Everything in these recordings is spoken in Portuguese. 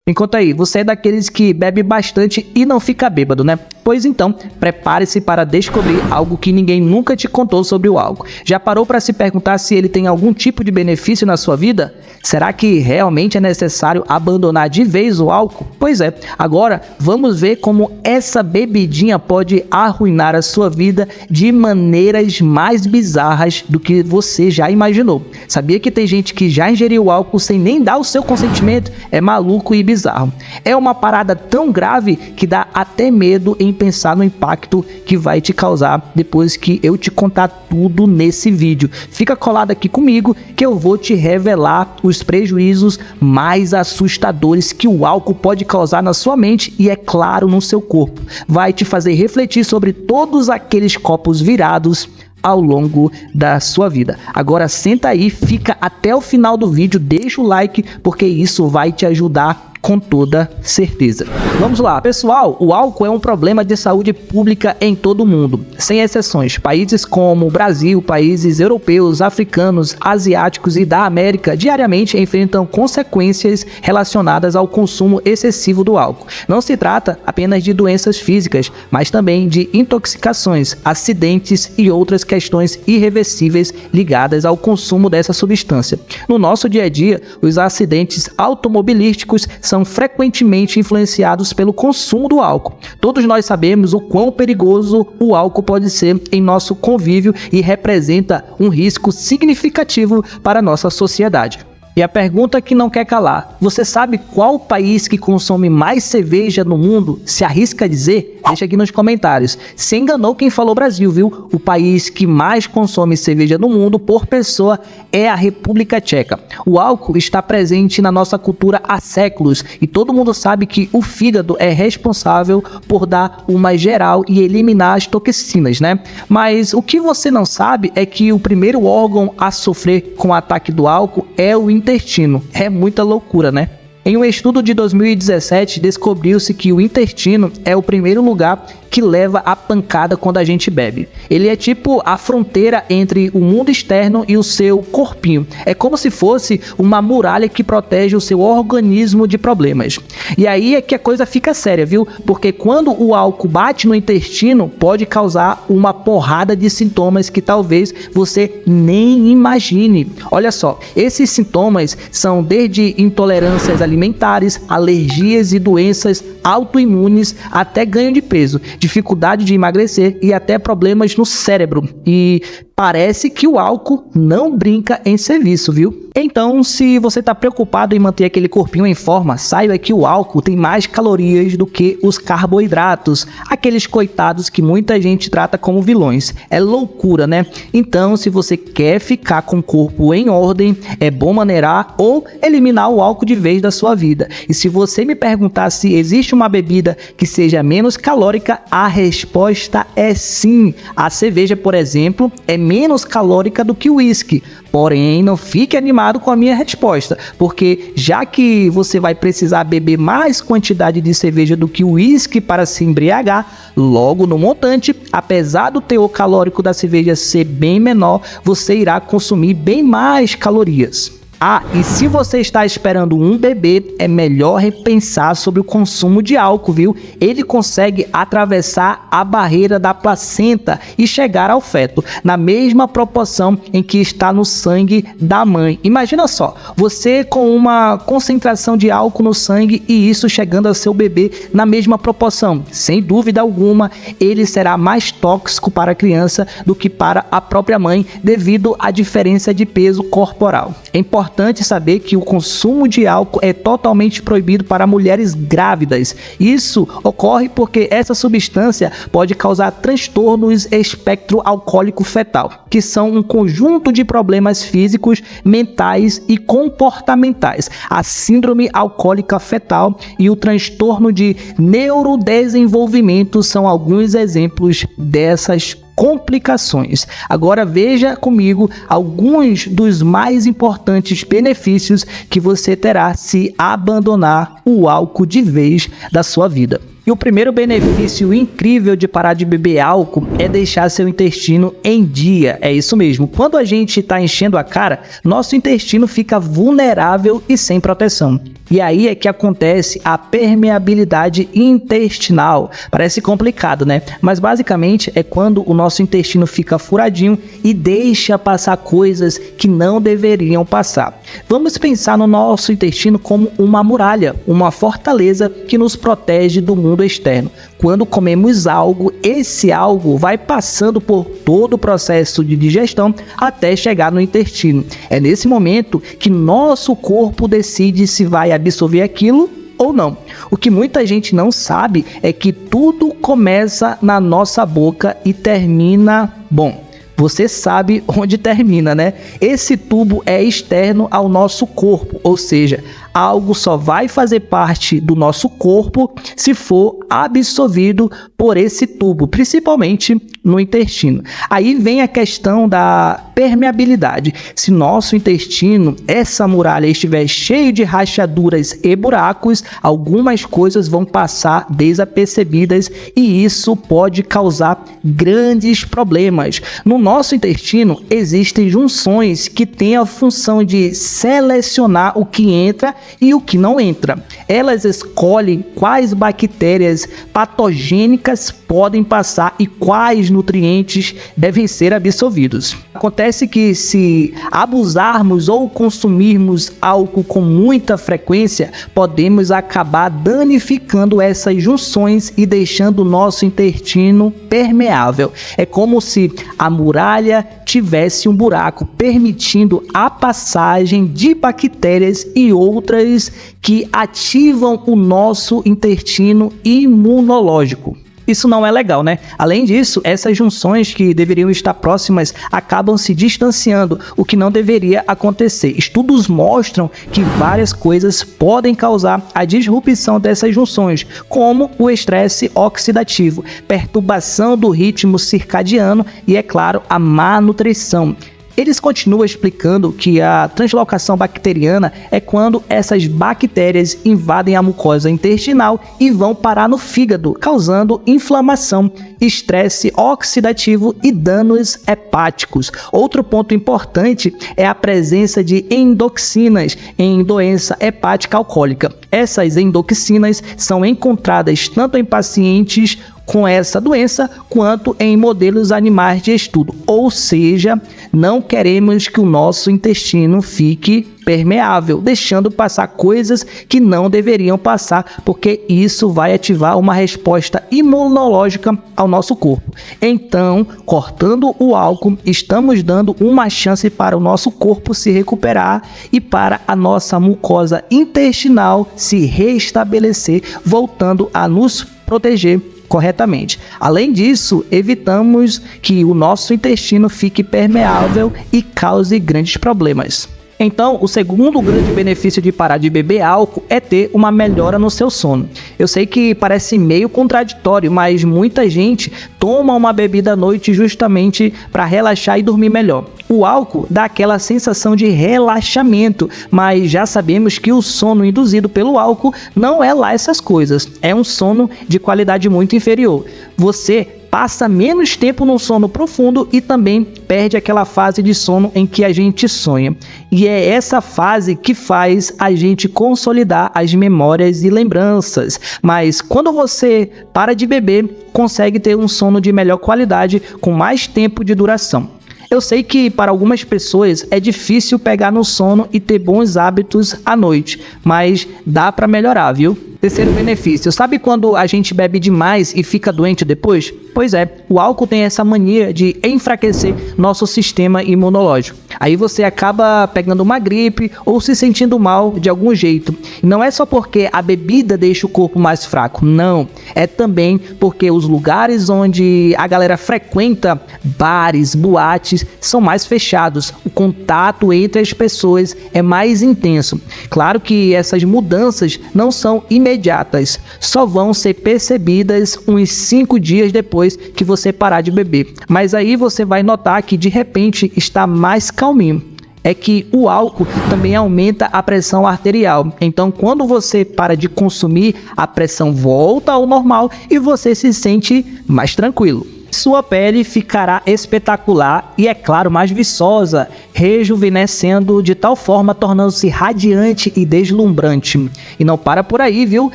Me conta aí, você é daqueles que bebe bastante e não fica bêbado, né? Pois então, prepare-se para descobrir algo que ninguém nunca te contou sobre o álcool. Já parou para se perguntar se ele tem algum tipo de benefício na sua vida? Será que realmente é necessário abandonar de vez o álcool? Pois é, agora vamos ver como essa bebidinha pode arruinar a sua vida de maneiras mais bizarras do que você já imaginou. Sabia que tem gente que já ingeriu álcool sem nem dar o seu consentimento? É maluco e bizarro. É uma parada tão grave que dá até medo em pensar no impacto que vai te causar depois que eu te contar tudo nesse vídeo. Fica colado aqui comigo que eu vou te revelar os prejuízos mais assustadores que o álcool pode causar na sua mente e, é claro, no seu corpo. Vai te fazer refletir sobre todos aqueles copos virados ao longo da sua vida. Agora senta aí, fica até o final do vídeo, deixa o like, porque isso vai te ajudar com toda certeza. Vamos lá, pessoal, o álcool é um problema de saúde pública em todo o mundo, sem exceções. Países como o Brasil, países europeus, africanos, asiáticos e da América diariamente enfrentam consequências relacionadas ao consumo excessivo do álcool. Não se trata apenas de doenças físicas, mas também de intoxicações, acidentes e outras questões irreversíveis ligadas ao consumo dessa substância. No nosso dia a dia, os acidentes automobilísticos são frequentemente influenciados pelo consumo do álcool. Todos nós sabemos o quão perigoso o álcool pode ser em nosso convívio e representa um risco significativo para a nossa sociedade. E a pergunta que não quer calar: você sabe qual país que consome mais cerveja no mundo? Se arrisca a dizer? Deixa aqui nos comentários. Se enganou quem falou Brasil, viu? O país que mais consome cerveja no mundo por pessoa é a República Tcheca. O álcool está presente na nossa cultura há séculos e todo mundo sabe que o fígado é responsável por dar uma geral e eliminar as toxinas, né? Mas o que você não sabe é que o primeiro órgão a sofrer com o ataque do álcool é o intestino. É muita loucura, né? Em um estudo de 2017, descobriu-se que o intestino é o primeiro lugar que leva a pancada quando a gente bebe. Ele é tipo a fronteira entre o mundo externo e o seu corpinho. É como se fosse uma muralha que protege o seu organismo de problemas. E aí é que a coisa fica séria, viu? Porque quando o álcool bate no intestino, pode causar uma porrada de sintomas que talvez você nem imagine. Olha só, esses sintomas são desde intolerâncias alimentares, alergias e doenças autoimunes, até ganho de peso, dificuldade de emagrecer e até problemas no cérebro. E parece que o álcool não brinca em serviço, viu? Então, se você está preocupado em manter aquele corpinho em forma, saiba que o álcool tem mais calorias do que os carboidratos, aqueles coitados que muita gente trata como vilões. É loucura, né? Então, se você quer ficar com o corpo em ordem, é bom maneirar ou eliminar o álcool de vez da sua vida. E se você me perguntar se existe uma bebida que seja menos calórica, a resposta é sim. A cerveja, por exemplo, é menos calórica do que o uísque. Porém, não fique animado com a minha resposta, porque já que você vai precisar beber mais quantidade de cerveja do que o uísque para se embriagar, logo no montante, apesar do teor calórico da cerveja ser bem menor, você irá consumir bem mais calorias. Ah, e se você está esperando um bebê, é melhor repensar sobre o consumo de álcool, viu? Ele consegue atravessar a barreira da placenta e chegar ao feto, na mesma proporção em que está no sangue da mãe. Imagina só, você com uma concentração de álcool no sangue e isso chegando ao seu bebê na mesma proporção. Sem dúvida alguma, ele será mais tóxico para a criança do que para a própria mãe, devido à diferença de peso corporal. É importante saber que o consumo de álcool é totalmente proibido para mulheres grávidas. Isso ocorre porque essa substância pode causar transtornos espectro alcoólico fetal, que são um conjunto de problemas físicos, mentais e comportamentais. A síndrome alcoólica fetal e o transtorno de neurodesenvolvimento são alguns exemplos dessas complicações. Agora veja comigo alguns dos mais importantes benefícios que você terá se abandonar o álcool de vez da sua vida. E o primeiro benefício incrível de parar de beber álcool é deixar seu intestino em dia. É isso mesmo. Quando a gente está enchendo a cara, nosso intestino fica vulnerável e sem proteção. E aí é que acontece a permeabilidade intestinal. Parece complicado, né? Mas basicamente é quando o nosso intestino fica furadinho e deixa passar coisas que não deveriam passar. Vamos pensar no nosso intestino como uma muralha, uma fortaleza que nos protege do mundo externo. Quando comemos algo, esse algo vai passando por todo o processo de digestão até chegar no intestino. É nesse momento que nosso corpo decide se vai absorver aquilo ou não. O que muita gente não sabe é que tudo começa na nossa boca e termina, bom, você sabe onde termina, né? Esse tubo é externo ao nosso corpo, ou seja, algo só vai fazer parte do nosso corpo se for absorvido por esse tubo, principalmente no intestino. Aí vem a questão da permeabilidade. Se nosso intestino, essa muralha, estiver cheio de rachaduras e buracos, algumas coisas vão passar desapercebidas e isso pode causar grandes problemas. No nosso intestino existem junções que têm a função de selecionar o que entra e o que não entra. Elas escolhem quais bactérias patogênicas podem passar e quais nutrientes devem ser absorvidos. Acontece que se abusarmos ou consumirmos álcool com muita frequência, podemos acabar danificando essas junções e deixando o nosso intestino permeável. É como se a muralha tivesse um buraco, permitindo a passagem de bactérias e outras que ativam o nosso intestino imunológico. Isso não é legal, né? Além disso, essas junções que deveriam estar próximas acabam se distanciando, o que não deveria acontecer. Estudos mostram que várias coisas podem causar a disrupção dessas junções, como o estresse oxidativo, perturbação do ritmo circadiano e, é claro, a má nutrição. Eles continuam explicando que a translocação bacteriana é quando essas bactérias invadem a mucosa intestinal e vão parar no fígado, causando inflamação, estresse oxidativo e danos hepáticos. Outro ponto importante é a presença de endoxinas em doença hepática alcoólica. Essas endoxinas são encontradas tanto em pacientes com essa doença, quanto em modelos animais de estudo. Ou seja, não queremos que o nosso intestino fique permeável, deixando passar coisas que não deveriam passar, porque isso vai ativar uma resposta imunológica ao nosso corpo. Então, cortando o álcool, estamos dando uma chance para o nosso corpo se recuperar e para a nossa mucosa intestinal se restabelecer, voltando a nos proteger corretamente. Além disso, evitamos que o nosso intestino fique permeável e cause grandes problemas. Então, o segundo grande benefício de parar de beber álcool é ter uma melhora no seu sono. Eu sei que parece meio contraditório, mas muita gente toma uma bebida à noite justamente para relaxar e dormir melhor. O álcool dá aquela sensação de relaxamento, mas já sabemos que o sono induzido pelo álcool não é lá essas coisas. É um sono de qualidade muito inferior. Você passa menos tempo no sono profundo e também perde aquela fase de sono em que a gente sonha. E é essa fase que faz a gente consolidar as memórias e lembranças. Mas quando você para de beber, consegue ter um sono de melhor qualidade com mais tempo de duração. Eu sei que para algumas pessoas é difícil pegar no sono e ter bons hábitos à noite, mas dá para melhorar, viu? Terceiro benefício, sabe quando a gente bebe demais e fica doente depois? Pois é, o álcool tem essa mania de enfraquecer nosso sistema imunológico. Aí você acaba pegando uma gripe ou se sentindo mal de algum jeito. E não é só porque a bebida deixa o corpo mais fraco, não. É também porque os lugares onde a galera frequenta, bares, boates, são mais fechados. O contato entre as pessoas é mais intenso. Claro que essas mudanças não são imediatas, só vão ser percebidas uns 5 dias depois que você parar de beber. Mas aí você vai notar que de repente está mais calminho. é que o álcool também aumenta a pressão arterial. Então, quando você para de consumir, a pressão volta ao normal e você se sente mais tranquilo. Sua pele ficará espetacular e, é claro, mais viçosa, rejuvenescendo de tal forma, tornando-se radiante e deslumbrante. E não para por aí, viu?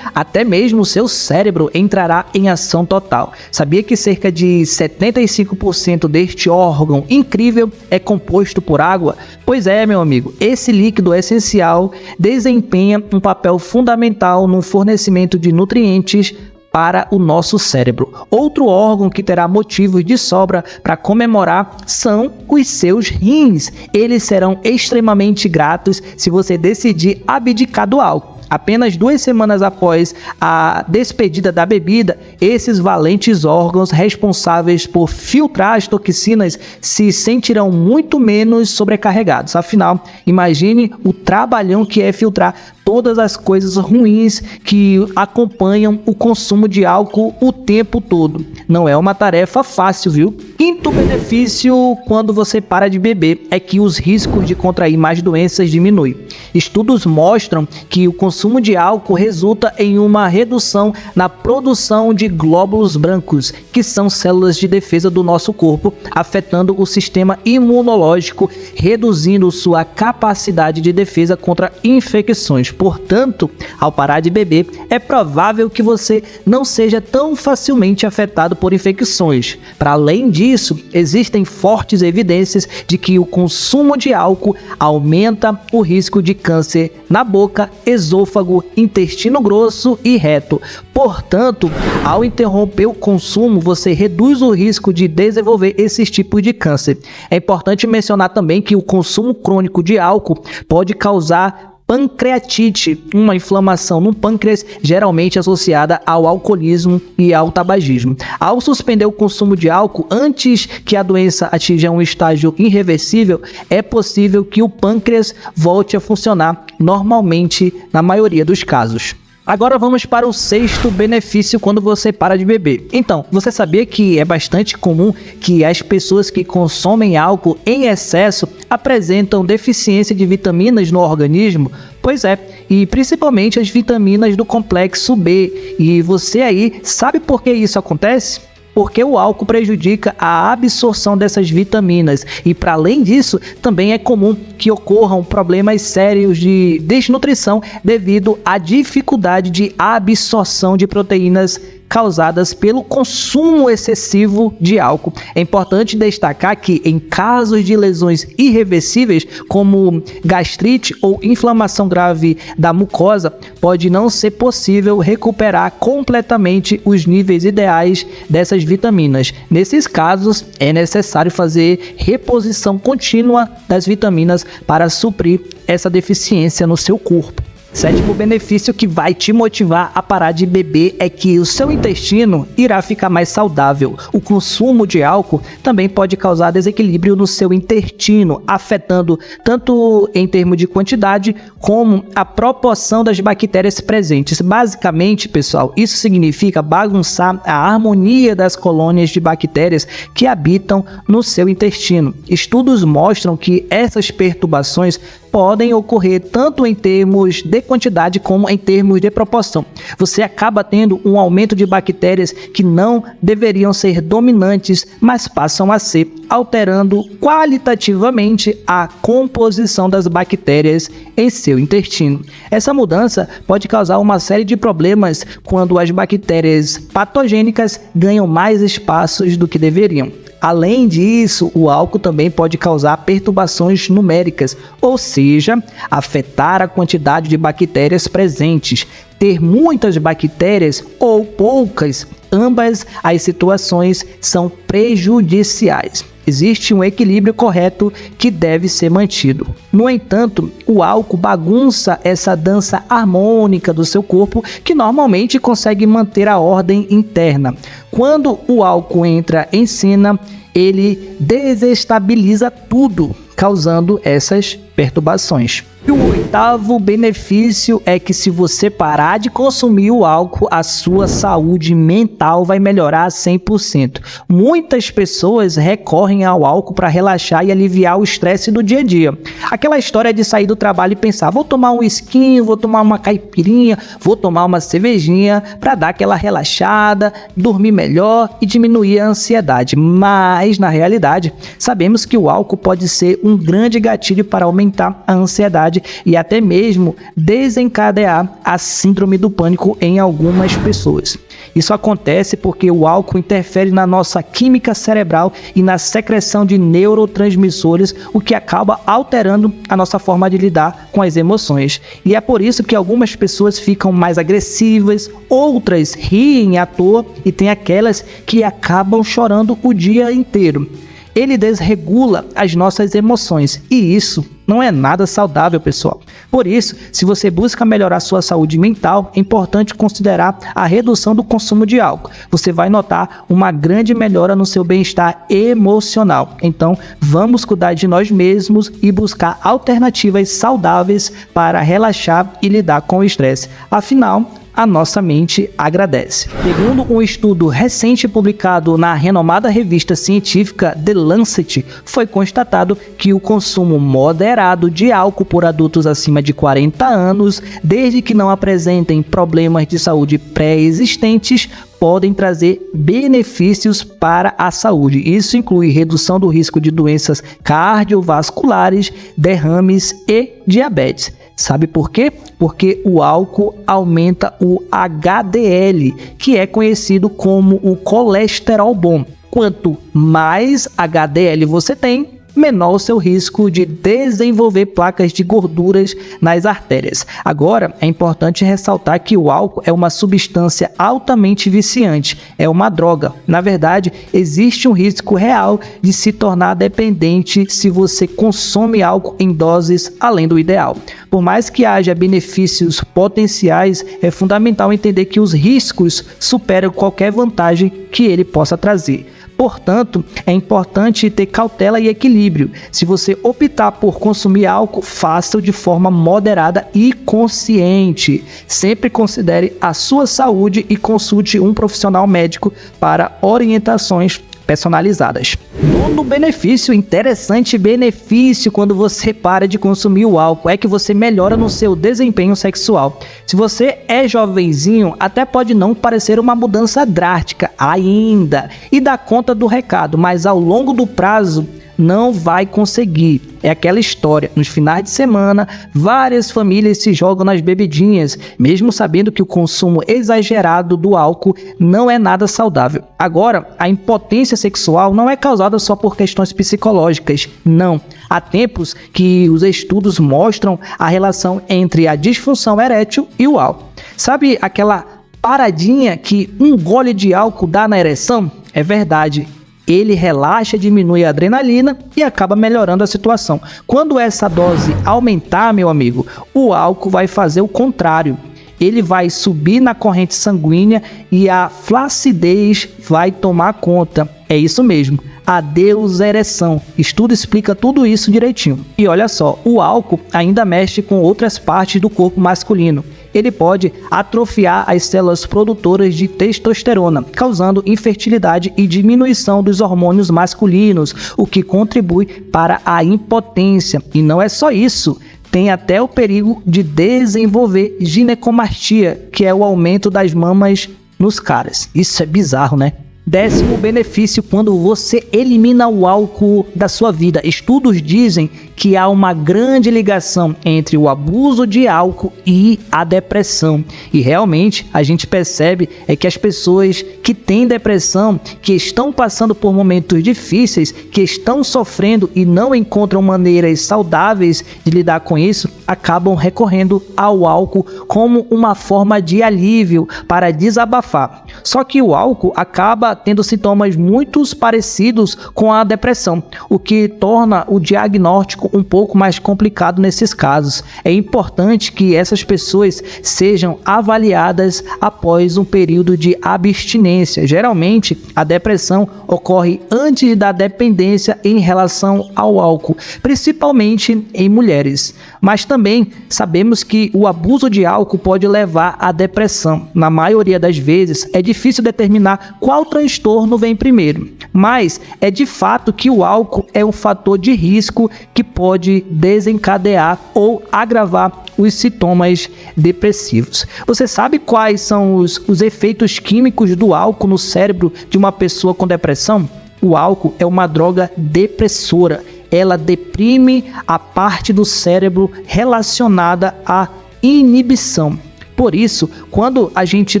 Até mesmo o seu cérebro entrará em ação total. Sabia que cerca de 75% deste órgão incrível é composto por água? Pois é, meu amigo, esse líquido essencial desempenha um papel fundamental no fornecimento de nutrientes para o nosso cérebro. Outro órgão que terá motivos de sobra para comemorar são os seus rins. Eles serão extremamente gratos se você decidir abdicar do álcool. Apenas 2 semanas após a despedida da bebida, esses valentes órgãos responsáveis por filtrar as toxinas se sentirão muito menos sobrecarregados. Afinal, imagine o trabalhão que é filtrar todas as coisas ruins que acompanham o consumo de álcool o tempo todo. Não é uma tarefa fácil, viu? Quinto benefício quando você para de beber é que os riscos de contrair mais doenças diminuem. Estudos mostram que o consumo de álcool resulta em uma redução na produção de glóbulos brancos, que são células de defesa do nosso corpo, afetando o sistema imunológico, reduzindo sua capacidade de defesa contra infecções. Portanto, ao parar de beber, é provável que você não seja tão facilmente afetado por infecções. Para além disso, existem fortes evidências de que o consumo de álcool aumenta o risco de câncer na boca, esôfago, intestino grosso e reto. Portanto, ao interromper o consumo, você reduz o risco de desenvolver esses tipos de câncer. É importante mencionar também que o consumo crônico de álcool pode causar pancreatite, uma inflamação no pâncreas geralmente associada ao alcoolismo e ao tabagismo. Ao suspender o consumo de álcool antes que a doença atinja um estágio irreversível, é possível que o pâncreas volte a funcionar normalmente na maioria dos casos. Agora vamos para o 6º benefício quando você para de beber. Então, você sabia que é bastante comum que as pessoas que consomem álcool em excesso apresentam deficiência de vitaminas no organismo? Pois é, e principalmente as vitaminas do complexo B. E você aí sabe por que isso acontece? Porque o álcool prejudica a absorção dessas vitaminas e, para além disso, também é comum que ocorram problemas sérios de desnutrição devido à dificuldade de absorção de proteínas causadas pelo consumo excessivo de álcool. É importante destacar que em casos de lesões irreversíveis, como gastrite ou inflamação grave da mucosa, pode não ser possível recuperar completamente os níveis ideais dessas vitaminas. Nesses casos, é necessário fazer reposição contínua das vitaminas para suprir essa deficiência no seu corpo. 7º benefício que vai te motivar a parar de beber é que o seu intestino irá ficar mais saudável. O consumo de álcool também pode causar desequilíbrio no seu intestino, afetando tanto em termos de quantidade como a proporção das bactérias presentes. Basicamente, pessoal, isso significa bagunçar a harmonia das colônias de bactérias que habitam no seu intestino. Estudos mostram que essas perturbações podem ocorrer tanto em termos de quantidade como em termos de proporção. Você acaba tendo um aumento de bactérias que não deveriam ser dominantes, mas passam a ser, alterando qualitativamente a composição das bactérias em seu intestino. Essa mudança pode causar uma série de problemas quando as bactérias patogênicas ganham mais espaços do que deveriam. Além disso, o álcool também pode causar perturbações numéricas, ou seja, afetar a quantidade de bactérias presentes. Ter muitas bactérias ou poucas, ambas as situações são prejudiciais. Existe um equilíbrio correto que deve ser mantido. No entanto, o álcool bagunça essa dança harmônica do seu corpo que normalmente consegue manter a ordem interna. Quando o álcool entra em cena, ele desestabiliza tudo, causando essas perturbações. E o oitavo benefício é que se você parar de consumir o álcool, a sua saúde mental vai melhorar 100%. Muitas pessoas recorrem ao álcool para relaxar e aliviar o estresse do dia a dia. Aquela história de sair do trabalho e pensar, vou tomar um whisky, vou tomar uma caipirinha, vou tomar uma cervejinha para dar aquela relaxada, dormir melhor e diminuir a ansiedade. Mas, na realidade, sabemos que o álcool pode ser um grande gatilho para aumentar a ansiedade e até mesmo desencadear a síndrome do pânico em algumas pessoas. Isso acontece porque o álcool interfere na nossa química cerebral e na secreção de neurotransmissores, o que acaba alterando a nossa forma de lidar com as emoções. E é por isso que algumas pessoas ficam mais agressivas, outras riem à toa e tem aquelas que acabam chorando o dia inteiro. Ele desregula as nossas emoções e isso não é nada saudável, pessoal. Por isso, se você busca melhorar sua saúde mental, é importante considerar a redução do consumo de álcool. Você vai notar uma grande melhora no seu bem-estar emocional. Então, vamos cuidar de nós mesmos e buscar alternativas saudáveis para relaxar e lidar com o estresse. Afinal, a nossa mente agradece. Segundo um estudo recente publicado na renomada revista científica The Lancet, foi constatado que o consumo moderado de álcool por adultos acima de 40 anos, desde que não apresentem problemas de saúde pré-existentes, podem trazer benefícios para a saúde. Isso inclui redução do risco de doenças cardiovasculares, derrames e diabetes. Sabe por quê? Porque o álcool aumenta o HDL, que é conhecido como o colesterol bom. Quanto mais HDL você tem, menor o seu risco de desenvolver placas de gorduras nas artérias. Agora, é importante ressaltar que o álcool é uma substância altamente viciante, é uma droga. Na verdade, existe um risco real de se tornar dependente se você consome álcool em doses além do ideal. Por mais que haja benefícios potenciais, é fundamental entender que os riscos superam qualquer vantagem que ele possa trazer. Portanto, é importante ter cautela e equilíbrio. Se você optar por consumir álcool, faça-o de forma moderada e consciente. Sempre considere a sua saúde e consulte um profissional médico para orientações personalizadas. Nono benefício, interessante benefício quando você para de consumir o álcool, é que você melhora no seu desempenho sexual. Se você é jovenzinho, até pode não parecer uma mudança drástica ainda e dá conta do recado, mas ao longo do prazo não vai conseguir. É aquela história, nos finais de semana, várias famílias se jogam nas bebidinhas, mesmo sabendo que o consumo exagerado do álcool não é nada saudável. Agora, a impotência sexual não é causada só por questões psicológicas, não. Há tempos que os estudos mostram a relação entre a disfunção erétil e o álcool. Sabe aquela paradinha que um gole de álcool dá na ereção? É verdade. Ele relaxa, diminui a adrenalina e acaba melhorando a situação. Quando essa dose aumentar, meu amigo, o álcool vai fazer o contrário. Ele vai subir na corrente sanguínea e a flacidez vai tomar conta. É isso mesmo. Adeus ereção. Estudo explica tudo isso direitinho. E olha só, o álcool ainda mexe com outras partes do corpo masculino. Ele pode atrofiar as células produtoras de testosterona, causando infertilidade e diminuição dos hormônios masculinos, o que contribui para a impotência. E não é só isso. Tem até o perigo de desenvolver ginecomastia, que é o aumento das mamas nos caras. Isso é bizarro, né? 10º benefício quando você elimina o álcool da sua vida. Estudos dizem que há uma grande ligação entre o abuso de álcool e a depressão. E realmente a gente percebe que as pessoas que têm depressão, que estão passando por momentos difíceis, que estão sofrendo e não encontram maneiras saudáveis de lidar com isso, acabam recorrendo ao álcool como uma forma de alívio para desabafar. Só que o álcool acaba tendo sintomas muito parecidos com a depressão, o que torna o diagnóstico um pouco mais complicado nesses casos. É importante que essas pessoas sejam avaliadas após um período de abstinência. Geralmente, a depressão ocorre antes da dependência em relação ao álcool, principalmente em mulheres. Mas também sabemos que o abuso de álcool pode levar à depressão. Na maioria das vezes, é difícil determinar qual transtorno vem primeiro, mas é de fato que o álcool é um fator de risco que pode desencadear ou agravar os sintomas depressivos. Você sabe quais são os efeitos químicos do álcool no cérebro de uma pessoa com depressão? O álcool é uma droga depressora. Ela deprime a parte do cérebro relacionada à inibição. Por isso, quando a gente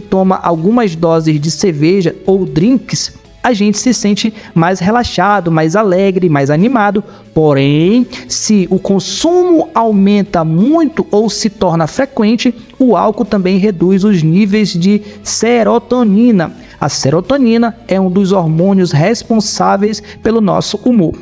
toma algumas doses de cerveja ou drinks, a gente se sente mais relaxado, mais alegre, mais animado. Porém, se o consumo aumenta muito ou se torna frequente, o álcool também reduz os níveis de serotonina. A serotonina é um dos hormônios responsáveis pelo nosso humor.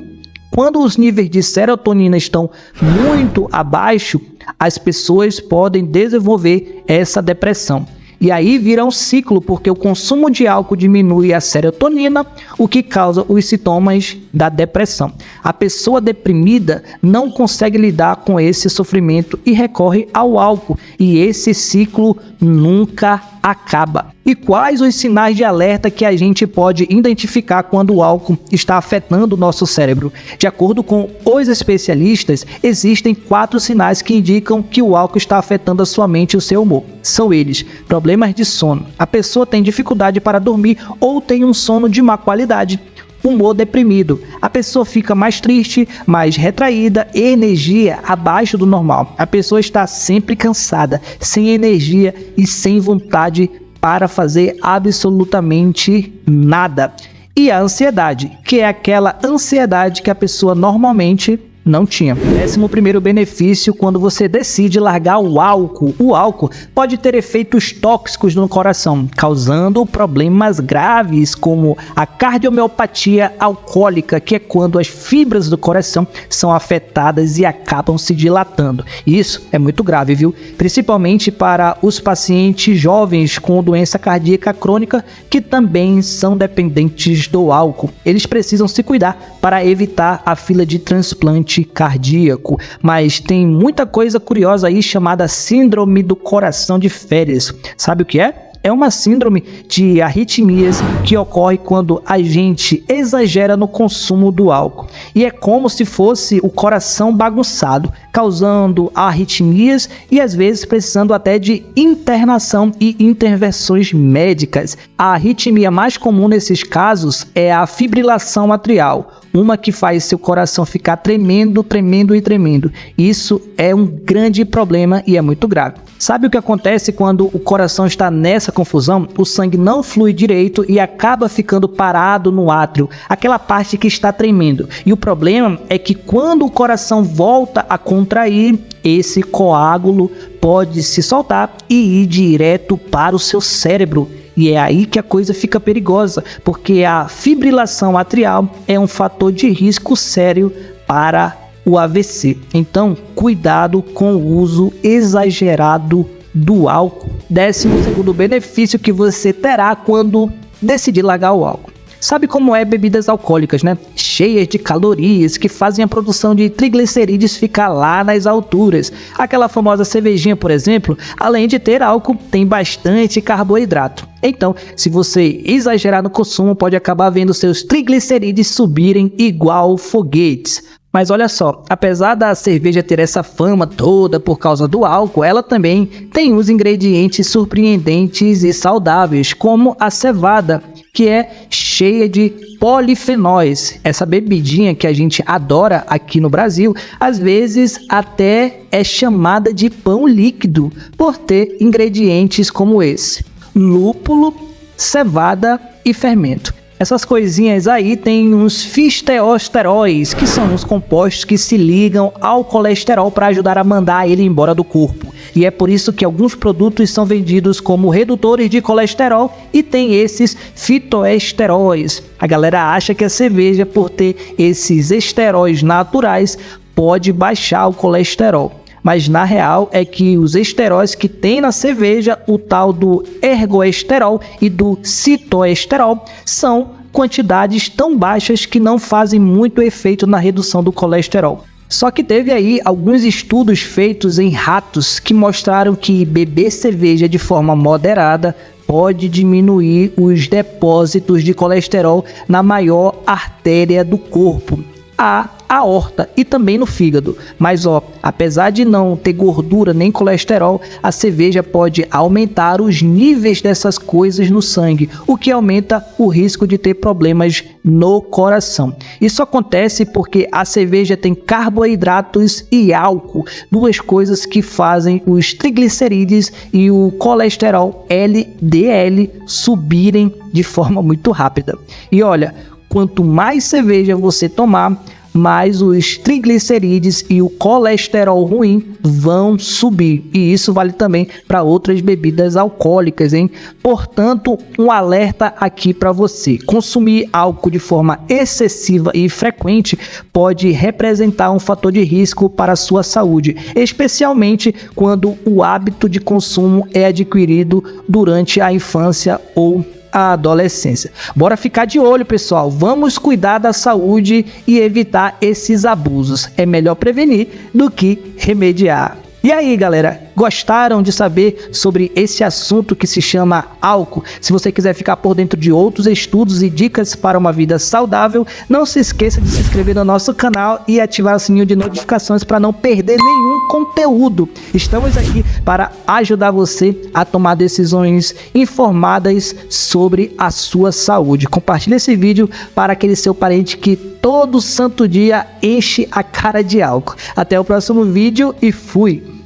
Quando os níveis de serotonina estão muito abaixo, as pessoas podem desenvolver essa depressão. E aí vira um ciclo, porque o consumo de álcool diminui a serotonina, o que causa os sintomas da depressão. A pessoa deprimida não consegue lidar com esse sofrimento e recorre ao álcool. E esse ciclo nunca acaba. E quais os sinais de alerta que a gente pode identificar quando o álcool está afetando o nosso cérebro? De acordo com os especialistas, existem 4 sinais que indicam que o álcool está afetando a sua mente e o seu humor. São eles: problemas de sono. A pessoa tem dificuldade para dormir ou tem um sono de má qualidade. Humor deprimido. A pessoa fica mais triste, mais retraída, energia abaixo do normal. A pessoa está sempre cansada, sem energia e sem vontade para fazer absolutamente nada. E a ansiedade, que é aquela ansiedade que a pessoa normalmente não tinha. 11º benefício quando você decide largar o álcool. O álcool pode ter efeitos tóxicos no coração, causando problemas graves como a cardiomiopatia alcoólica, que é quando as fibras do coração são afetadas e acabam se dilatando. Isso é muito grave, viu? Principalmente para os pacientes jovens com doença cardíaca crônica que também são dependentes do álcool. Eles precisam se cuidar para evitar a fila de transplante cardíaco. Mas tem muita coisa curiosa aí chamada síndrome do coração de férias. Sabe o que é? É uma síndrome de arritmias que ocorre quando a gente exagera no consumo do álcool. E é como se fosse o coração bagunçado, causando arritmias e às vezes precisando até de internação e intervenções médicas. A arritmia mais comum nesses casos é a fibrilação atrial, uma que faz seu coração ficar tremendo, tremendo e tremendo. Isso é um grande problema e é muito grave. Sabe o que acontece quando o coração está nessa confusão? O sangue não flui direito e acaba ficando parado no átrio, aquela parte que está tremendo. E o problema é que quando o coração volta a contrair, esse coágulo pode se soltar e ir direto para o seu cérebro. E é aí que a coisa fica perigosa, porque a fibrilação atrial é um fator de risco sério para o AVC. Então, cuidado com o uso exagerado do álcool. 12º benefício que você terá quando decidir largar o álcool. Sabe como é bebidas alcoólicas, né? Cheias de calorias que fazem a produção de triglicerídeos ficar lá nas alturas. Aquela famosa cervejinha, por exemplo, além de ter álcool, tem bastante carboidrato. Então, se você exagerar no consumo, pode acabar vendo seus triglicerídeos subirem igual foguetes. Mas olha só, apesar da cerveja ter essa fama toda por causa do álcool, ela também tem uns ingredientes surpreendentes e saudáveis, como a cevada, que é cheia de polifenóis. Essa bebidinha que a gente adora aqui no Brasil, às vezes até é chamada de pão líquido, por ter ingredientes como esse: lúpulo, cevada e fermento. Essas coisinhas aí têm uns fisteosteróis, que são uns compostos que se ligam ao colesterol para ajudar a mandar ele embora do corpo. E é por isso que alguns produtos são vendidos como redutores de colesterol e tem esses fitoesteróis. A galera acha que a cerveja, por ter esses esteróis naturais, pode baixar o colesterol. Mas na real é que os esteróis que tem na cerveja, o tal do ergoesterol e do citoesterol, são quantidades tão baixas que não fazem muito efeito na redução do colesterol. Só que teve aí alguns estudos feitos em ratos que mostraram que beber cerveja de forma moderada pode diminuir os depósitos de colesterol na maior artéria do corpo, a aorta, e também no fígado. Mas apesar de não ter gordura nem colesterol, a cerveja pode aumentar os níveis dessas coisas no sangue, o que aumenta o risco de ter problemas no coração. Isso acontece porque a cerveja tem carboidratos e álcool, duas coisas que fazem os triglicerídeos e o colesterol LDL subirem de forma muito rápida. E olha, quanto mais cerveja você tomar, mais os triglicerídeos e o colesterol ruim vão subir. E isso vale também para outras bebidas alcoólicas, hein? Portanto, um alerta aqui para você. Consumir álcool de forma excessiva e frequente pode representar um fator de risco para a sua saúde, especialmente quando o hábito de consumo é adquirido durante a infância ou a adolescência. Bora ficar de olho, pessoal. Vamos cuidar da saúde e evitar esses abusos. É melhor prevenir do que remediar. E aí, galera, gostaram de saber sobre esse assunto que se chama álcool? Se você quiser ficar por dentro de outros estudos e dicas para uma vida saudável, não se esqueça de se inscrever no nosso canal e ativar o sininho de notificações para não perder nenhum conteúdo. Estamos aqui para ajudar você a tomar decisões informadas sobre a sua saúde. Compartilhe esse vídeo para aquele seu parente que todo santo dia enche a cara de álcool. Até o próximo vídeo e fui!